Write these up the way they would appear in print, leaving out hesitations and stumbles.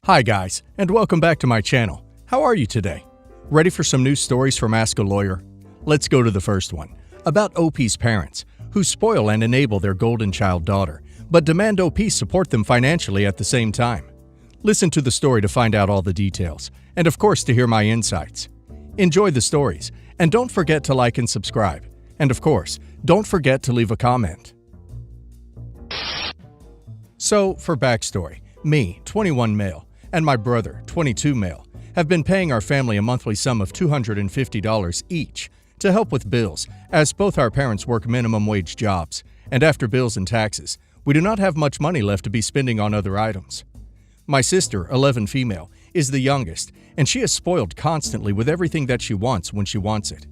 Hi guys, and welcome back to my channel. How are you today? Ready for some news stories from Ask a Lawyer? Let's go to the first one, about OP's parents, who spoil and enable their golden child daughter, but demand OP support them financially at the same time. Listen to the story to find out all the details, and of course to hear my insights. Enjoy the stories, and don't forget to like and subscribe. And of course, don't forget to leave a comment. So, for backstory, me, 21 male, and my brother, 22 male, have been paying our family a monthly sum of $250 each to help with bills, as both our parents work minimum wage jobs, and after bills and taxes, we do not have much money left to be spending on other items. My sister, 11 female, is the youngest, and she is spoiled constantly with everything that she wants when she wants it.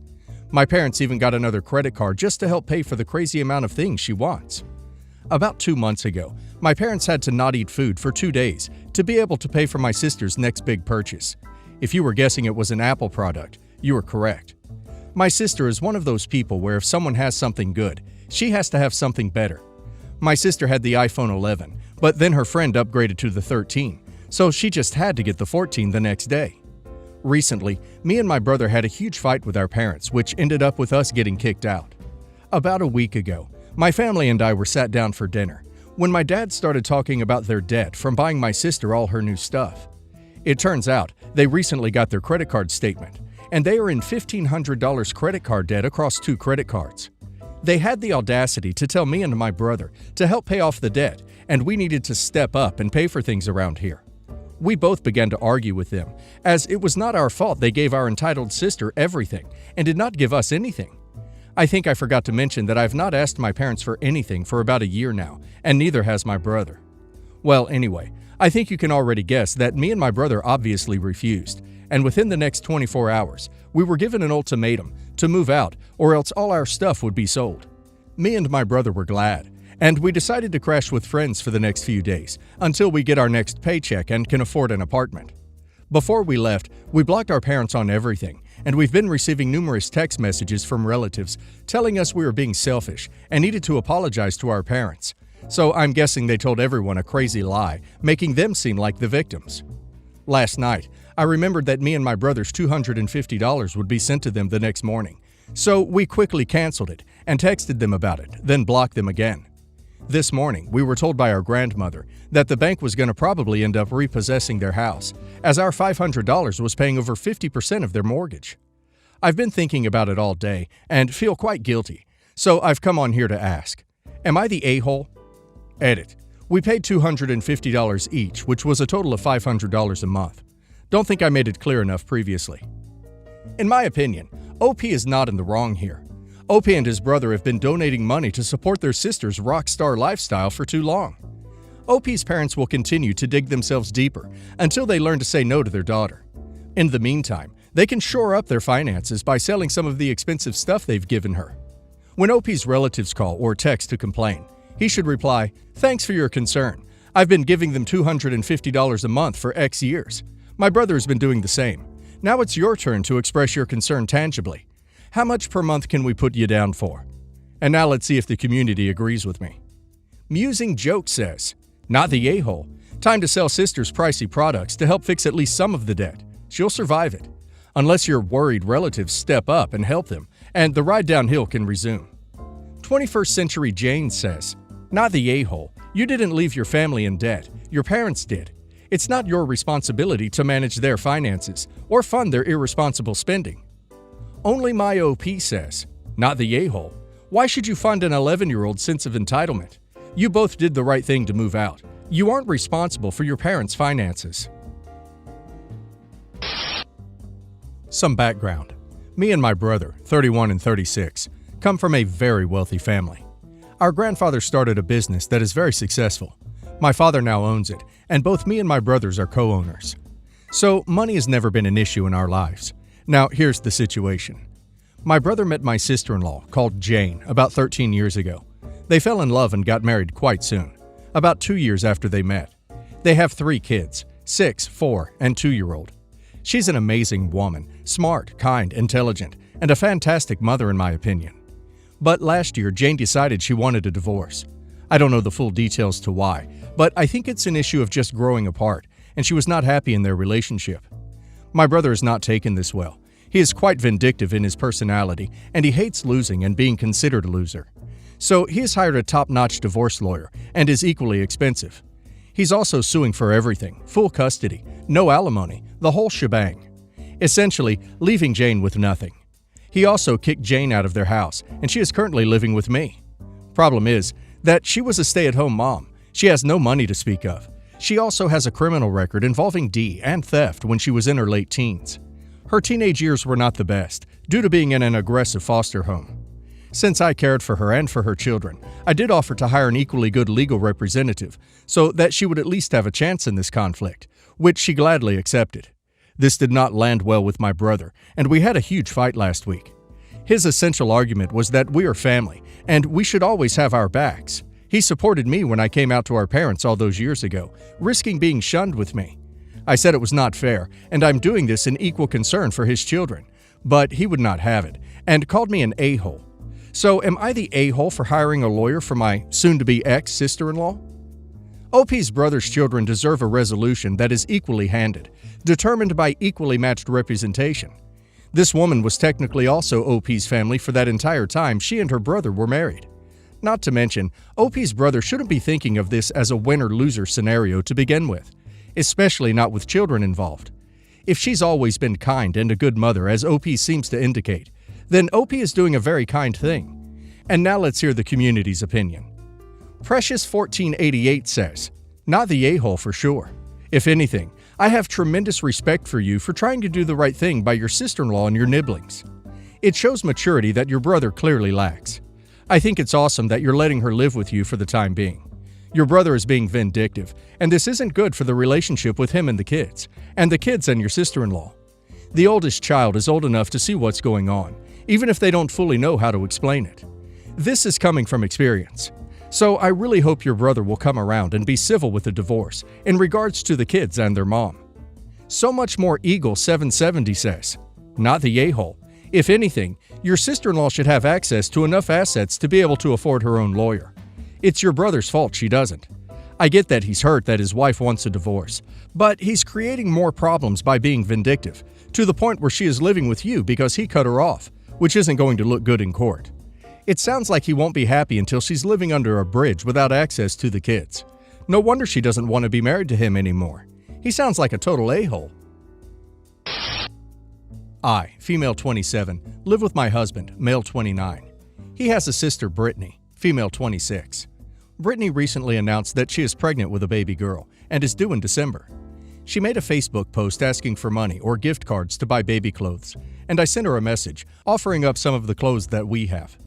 My parents even got another credit card just to help pay for the crazy amount of things she wants. About 2 months ago, my parents had to not eat food for 2 days to be able to pay for my sister's next big purchase. If you were guessing it was an Apple product, you were correct. My sister is one of those people where if someone has something good, she has to have something better. My sister had the iPhone 11, but then her friend upgraded to the 13, so she just had to get the 14 the next day. Recently, me and my brother had a huge fight with our parents, which ended up with us getting kicked out. About a week ago, my family and I were sat down for dinner when my dad started talking about their debt from buying my sister all her new stuff. It turns out they recently got their credit card statement, and they are in $1,500 credit card debt across 2 credit cards. They had the audacity to tell me and my brother to help pay off the debt, and we needed to step up and pay for things around here. We both began to argue with them, as it was not our fault they gave our entitled sister everything and did not give us anything. I think I forgot to mention that I've not asked my parents for anything for about a year now, and neither has my brother. Well, anyway, I think you can already guess that me and my brother obviously refused, and within the next 24 hours, we were given an ultimatum to move out or else all our stuff would be sold. Me and my brother were glad, and we decided to crash with friends for the next few days until we get our next paycheck and can afford an apartment. Before we left, we blocked our parents on everything, and we've been receiving numerous text messages from relatives telling us we were being selfish and needed to apologize to our parents. So I'm guessing they told everyone a crazy lie, making them seem like the victims. Last night, I remembered that me and my brother's $250 would be sent to them the next morning, so we quickly canceled it and texted them about it, then blocked them again. This morning, we were told by our grandmother that the bank was going to probably end up repossessing their house, as our $500 was paying over 50% of their mortgage. I've been thinking about it all day and feel quite guilty, so I've come on here to ask, am I the a-hole? Edit. We paid $250 each, which was a total of $500 a month. Don't think I made it clear enough previously. In my opinion, OP is not in the wrong here. OP and his brother have been donating money to support their sister's rock star lifestyle for too long. OP's parents will continue to dig themselves deeper until they learn to say no to their daughter. In the meantime, they can shore up their finances by selling some of the expensive stuff they've given her. When OP's relatives call or text to complain, he should reply, "Thanks for your concern. I've been giving them $250 a month for X years. My brother has been doing the same. Now it's your turn to express your concern tangibly. How much per month can we put you down for?" And now let's see if the community agrees with me. Musing Joke says, "Not the a-hole. Time to sell sister's pricey products to help fix at least some of the debt. She'll survive it. Unless your worried relatives step up and help them, and the ride downhill can resume." 21st Century Jane says, "Not the a-hole. You didn't leave your family in debt. Your parents did. It's not your responsibility to manage their finances or fund their irresponsible spending." Only My OP says, "Not the a-hole. Why should you fund an 11-year-old sense of entitlement? You both did the right thing to move out. You aren't responsible for your parents' finances." Some background. Me and my brother, 31 and 36, come from a very wealthy family. Our grandfather started a business that is very successful. My father now owns it, and both me and my brothers are co-owners. So money has never been an issue in our lives. Now, here's the situation. My brother met my sister-in-law, called Jane, about 13 years ago. They fell in love and got married quite soon, about 2 years after they met. They have 3 kids, 6, 4, and 2-year-old. She's an amazing woman, smart, kind, intelligent, and a fantastic mother in my opinion. But last year, Jane decided she wanted a divorce. I don't know the full details to why, but I think it's an issue of just growing apart and she was not happy in their relationship. My brother is not taken this well. He is quite vindictive in his personality, and he hates losing and being considered a loser. So he has hired a top-notch divorce lawyer and is equally expensive. He's also suing for everything, full custody, no alimony, the whole shebang. Essentially, leaving Jane with nothing. He also kicked Jane out of their house, and she is currently living with me. Problem is that she was a stay-at-home mom. She has no money to speak of. She also has a criminal record involving D and theft when she was in her late teens. Her teenage years were not the best, due to being in an aggressive foster home. Since I cared for her and for her children, I did offer to hire an equally good legal representative so that she would at least have a chance in this conflict, which she gladly accepted. This did not land well with my brother, and we had a huge fight last week. His essential argument was that we are family, and we should always have our backs. He supported me when I came out to our parents all those years ago, risking being shunned with me. I said it was not fair, and I'm doing this in equal concern for his children, but he would not have it, and called me an a-hole. So am I the a-hole for hiring a lawyer for my soon-to-be ex-sister-in-law? OP's brother's children deserve a resolution that is equally handed, determined by equally matched representation. This woman was technically also OP's family for that entire time she and her brother were married. Not to mention, OP's brother shouldn't be thinking of this as a winner-loser scenario to begin with, especially not with children involved. If she's always been kind and a good mother, as OP seems to indicate, then OP is doing a very kind thing. And now let's hear the community's opinion. Precious1488 says, "Not the a-hole for sure. If anything, I have tremendous respect for you for trying to do the right thing by your sister-in-law and your nibblings. It shows maturity that your brother clearly lacks. I think it's awesome that you're letting her live with you for the time being. Your brother is being vindictive, and this isn't good for the relationship with him and the kids and your sister-in-law. The oldest child is old enough to see what's going on, even if they don't fully know how to explain it. This is coming from experience. So I really hope your brother will come around and be civil with the divorce in regards to the kids and their mom." So Much More Eagle 770 says, "Not the a-hole. If anything, your sister-in-law should have access to enough assets to be able to afford her own lawyer. It's your brother's fault she doesn't. I get that he's hurt that his wife wants a divorce, but he's creating more problems by being vindictive, to the point where she is living with you because he cut her off, which isn't going to look good in court. It sounds like he won't be happy until she's living under a bridge without access to the kids. No wonder she doesn't want to be married to him anymore. He sounds like a total a-hole." I, female 27, live with my husband, male 29. He has a sister, Brittany, female 26. Brittany recently announced that she is pregnant with a baby girl and is due in December. She made a Facebook post asking for money or gift cards to buy baby clothes, and I sent her a message offering up some of the clothes that we have.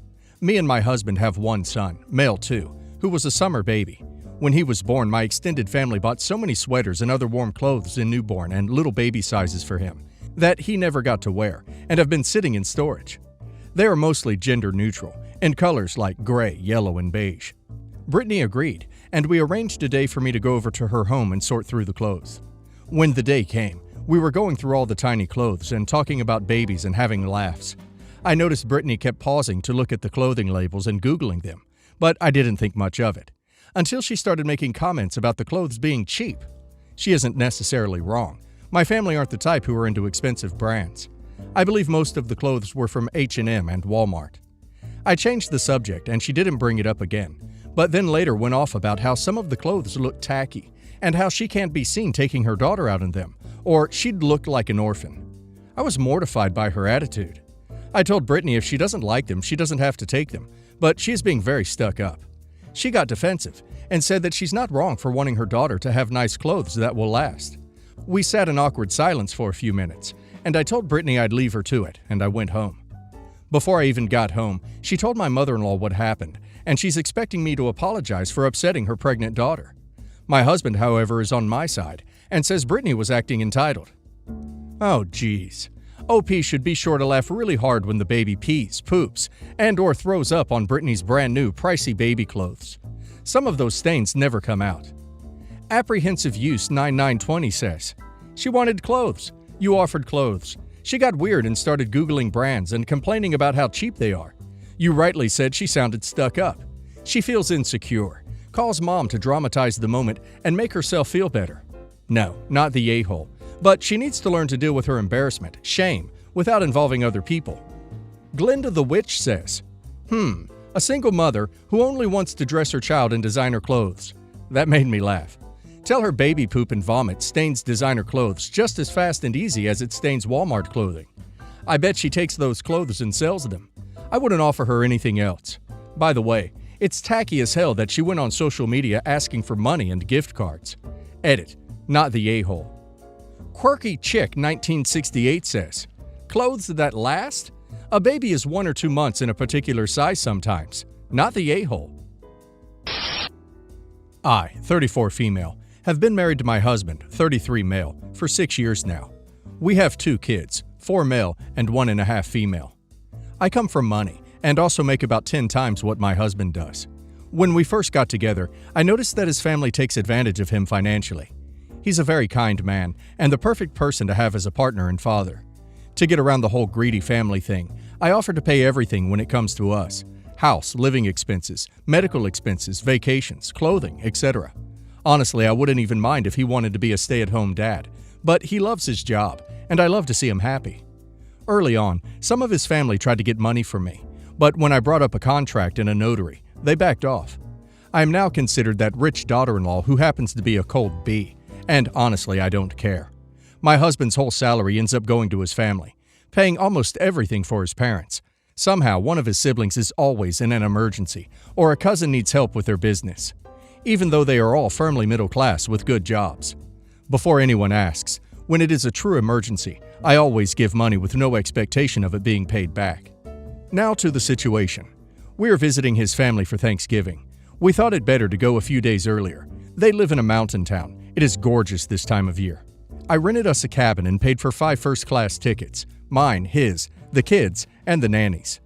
Me and my husband have one son, male 2, who was a summer baby. When he was born, my extended family bought so many sweaters and other warm clothes in newborn and little baby sizes for him that he never got to wear and have been sitting in storage. They are mostly gender neutral, in colors like gray, yellow, and beige. Brittany agreed, and we arranged a day for me to go over to her home and sort through the clothes. When the day came, we were going through all the tiny clothes and talking about babies and having laughs. I noticed Brittany kept pausing to look at the clothing labels and Googling them, but I didn't think much of it, until she started making comments about the clothes being cheap. She isn't necessarily wrong. My family aren't the type who are into expensive brands. I believe most of the clothes were from H&M and Walmart. I changed the subject and she didn't bring it up again, but then later went off about how some of the clothes looked tacky and how she can't be seen taking her daughter out in them, or she'd look like an orphan. I was mortified by her attitude. I told Brittany if she doesn't like them, she doesn't have to take them, but she is being very stuck up. She got defensive and said that she's not wrong for wanting her daughter to have nice clothes that will last. We sat in awkward silence for a few minutes, and I told Brittany I'd leave her to it, and I went home. Before I even got home, she told my mother-in-law what happened, and she's expecting me to apologize for upsetting her pregnant daughter. My husband, however, is on my side and says Brittany was acting entitled. Oh, geez. OP should be sure to laugh really hard when the baby pees, poops, and or throws up on Brittany's brand new, pricey baby clothes. Some of those stains never come out. Apprehensive Use 9920 says, "She wanted clothes. You offered clothes. She got weird and started Googling brands and complaining about how cheap they are. You rightly said she sounded stuck up. She feels insecure, calls mom to dramatize the moment and make herself feel better. No, not the a-hole. But she needs to learn to deal with her embarrassment, shame, without involving other people. Glinda the Witch says, a single mother who only wants to dress her child in designer clothes. That made me laugh. Tell her baby poop and vomit stains designer clothes just as fast and easy as it stains Walmart clothing. I bet she takes those clothes and sells them. I wouldn't offer her anything else. By the way, it's tacky as hell that she went on social media asking for money and gift cards. Edit, not the a-hole. Quirky Chick 1968 says, clothes that last? A baby is 1 or 2 months in a particular size sometimes, not the a-hole. I, 34 female, have been married to my husband, 33 male, for 6 years now. We have 2 kids, 4 male and 1.5 female. I come from money and also make about 10 times what my husband does. When we first got together, I noticed that his family takes advantage of him financially. He's a very kind man and the perfect person to have as a partner and father. To get around the whole greedy family thing, I offer to pay everything when it comes to us: house, living expenses, medical expenses, vacations, clothing, etc. Honestly, I wouldn't even mind if he wanted to be a stay-at-home dad, but he loves his job, and I love to see him happy. Early on, some of his family tried to get money from me, but when I brought up a contract and a notary, they backed off. I am now considered that rich daughter-in-law who happens to be a cold bee, and honestly, I don't care. My husband's whole salary ends up going to his family, paying almost everything for his parents. Somehow, one of his siblings is always in an emergency, or a cousin needs help with their business, even though they are all firmly middle class with good jobs. Before anyone asks, when it is a true emergency, I always give money with no expectation of it being paid back. Now to the situation. We are visiting his family for Thanksgiving. We thought it better to go a few days earlier. They live in a mountain town. It is gorgeous this time of year. I rented us a cabin and paid for 5 first-class tickets, mine, his, the kids, and the nannies.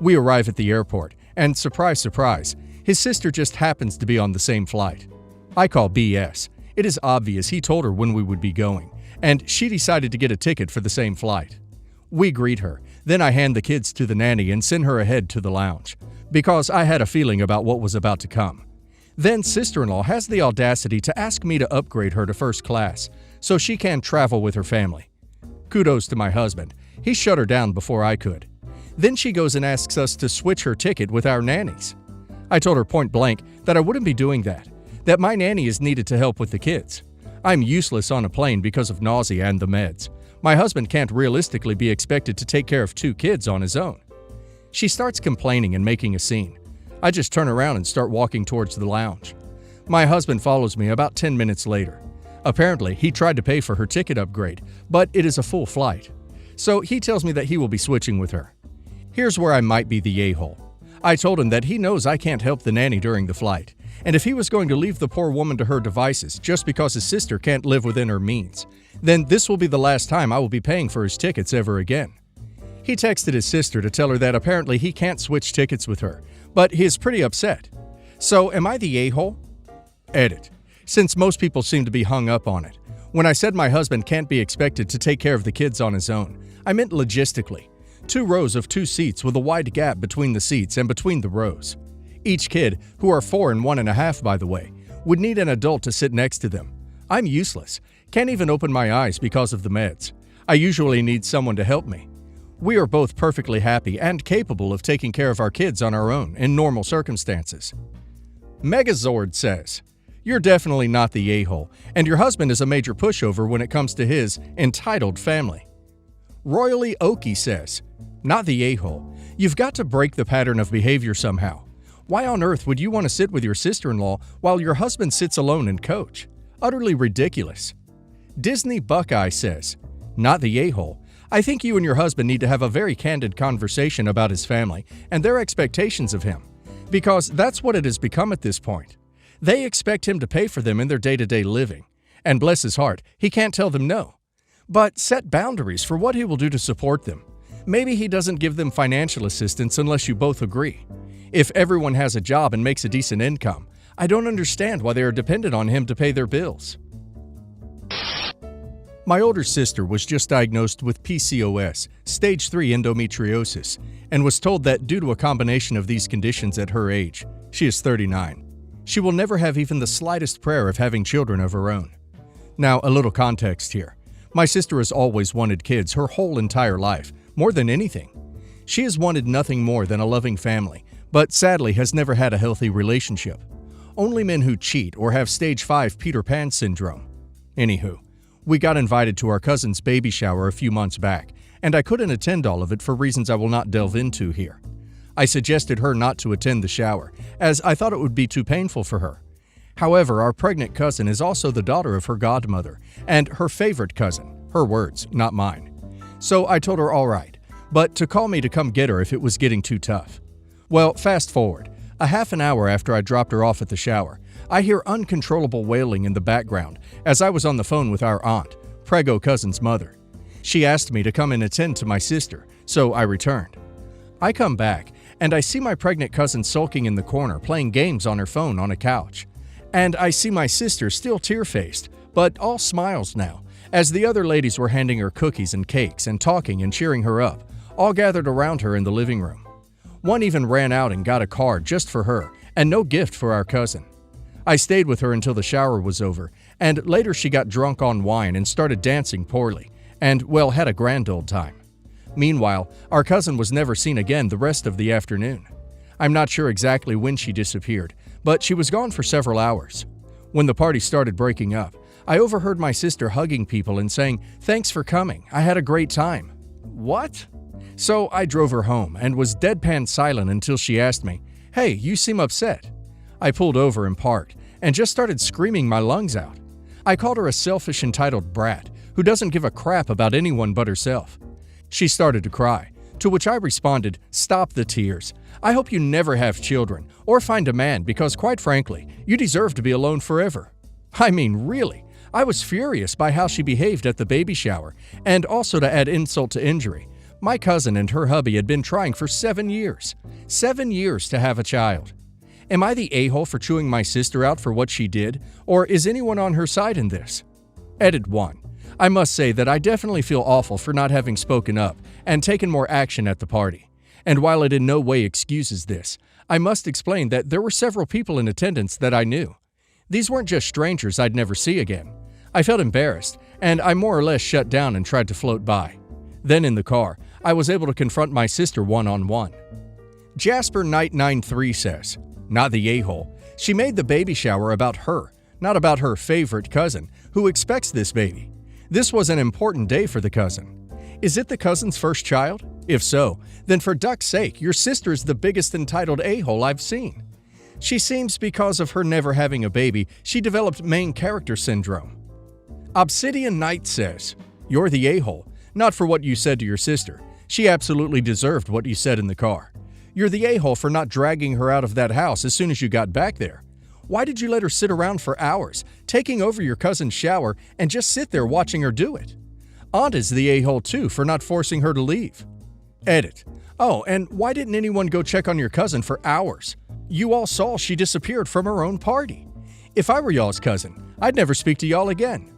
We arrive at the airport, and surprise, surprise, his sister just happens to be on the same flight. I call BS. It is obvious he told her when we would be going, and she decided to get a ticket for the same flight. We greet her, then I hand the kids to the nanny and send her ahead to the lounge, because I had a feeling about what was about to come. Then sister-in-law has the audacity to ask me to upgrade her to first class, so she can travel with her family. Kudos to my husband. He shut her down before I could. Then she goes and asks us to switch her ticket with our nannies. I told her point blank that I wouldn't be doing that my nanny is needed to help with the kids. I'm useless on a plane because of nausea and the meds. My husband can't realistically be expected to take care of 2 kids on his own. She starts complaining and making a scene. I just turn around and start walking towards the lounge. My husband follows me about 10 minutes later. Apparently, he tried to pay for her ticket upgrade, but it is a full flight. So he tells me that he will be switching with her. Here's where I might be the a-hole. I told him that he knows I can't help the nanny during the flight, and if he was going to leave the poor woman to her devices just because his sister can't live within her means, then this will be the last time I will be paying for his tickets ever again. He texted his sister to tell her that apparently he can't switch tickets with her, but he is pretty upset. So am I the a-hole? Edit. Since most people seem to be hung up on it. When I said my husband can't be expected to take care of the kids on his own, I meant logistically. 2 rows of 2 seats with a wide gap between the seats and between the rows. Each kid, who are 4 and 1.5 by the way, would need an adult to sit next to them. I'm useless. Can't even open my eyes because of the meds. I usually need someone to help me. We are both perfectly happy and capable of taking care of our kids on our own in normal circumstances. Megazord says, you're definitely not the a-hole, and your husband is a major pushover when it comes to his entitled family. Royally Okie says, not the a-hole. You've got to break the pattern of behavior somehow. Why on earth would you want to sit with your sister-in-law while your husband sits alone and coach? Utterly ridiculous. Disney Buckeye says, not the a-hole. I think you and your husband need to have a very candid conversation about his family and their expectations of him, because that's what it has become at this point. They expect him to pay for them in their day-to-day living, and bless his heart, he can't tell them no. But set boundaries for what he will do to support them. Maybe he doesn't give them financial assistance unless you both agree. If everyone has a job and makes a decent income, I don't understand why they are dependent on him to pay their bills. My older sister was just diagnosed with PCOS, stage 3 endometriosis, and was told that due to a combination of these conditions at her age, she is 39, she will never have even the slightest prayer of having children of her own. Now, a little context here. My sister has always wanted kids her whole entire life, more than anything. She has wanted nothing more than a loving family, but sadly has never had a healthy relationship. Only men who cheat or have stage 5 Peter Pan syndrome. Anywho, we got invited to our cousin's baby shower a few months back, and I couldn't attend all of it for reasons I will not delve into here. I suggested her not to attend the shower, as I thought it would be too painful for her. However, our pregnant cousin is also the daughter of her godmother, and her favorite cousin, her words, not mine. So I told her all right, but to call me to come get her if it was getting too tough. Well, fast forward. A half an hour after I dropped her off at the shower, I hear uncontrollable wailing in the background as I was on the phone with our aunt, Prego cousin's mother. She asked me to come and attend to my sister, so I returned. I come back, and I see my pregnant cousin sulking in the corner playing games on her phone on a couch. And I see my sister still tear-faced, but all smiles now, as the other ladies were handing her cookies and cakes and talking and cheering her up, all gathered around her in the living room. One even ran out and got a card just for her, and no gift for our cousin. I stayed with her until the shower was over, and later she got drunk on wine and started dancing poorly, and, well, had a grand old time. Meanwhile, our cousin was never seen again the rest of the afternoon. I'm not sure exactly when she disappeared, but she was gone for several hours. When the party started breaking up, I overheard my sister hugging people and saying, "Thanks for coming, I had a great time." What? So I drove her home and was deadpan silent until she asked me, "Hey, you seem upset." I pulled over and parked and just started screaming my lungs out. I called her a selfish, entitled brat who doesn't give a crap about anyone but herself. She started to cry, to which I responded, "Stop the tears. I hope you never have children or find a man because, quite frankly, you deserve to be alone forever." I mean, really, I was furious by how she behaved at the baby shower, and also to add insult to injury, my cousin and her hubby had been trying for 7 years. 7 years to have a child. Am I the a-hole for chewing my sister out for what she did, or is anyone on her side in this? Edit 1. I must say that I definitely feel awful for not having spoken up and taken more action at the party. And while it in no way excuses this, I must explain that there were several people in attendance that I knew. These weren't just strangers I'd never see again. I felt embarrassed, and I more or less shut down and tried to float by. Then in the car, I was able to confront my sister one-on-one. Jasper Knight 93 says, "Not the a-hole. She made the baby shower about her, not about her favorite cousin, who expects this baby. This was an important day for the cousin. Is it the cousin's first child? If so, then for duck's sake, your sister is the biggest entitled a-hole I've seen. She seems because of her never having a baby, she developed main character syndrome." Obsidian Knight says, "You're the a-hole, not for what you said to your sister. She absolutely deserved what you said in the car. You're the a-hole for not dragging her out of that house as soon as you got back there. Why did you let her sit around for hours, taking over your cousin's shower, and just sit there watching her do it? Aunt is the a-hole too for not forcing her to leave." Edit. "Oh, and why didn't anyone go check on your cousin for hours? You all saw she disappeared from her own party. If I were y'all's cousin, I'd never speak to y'all again."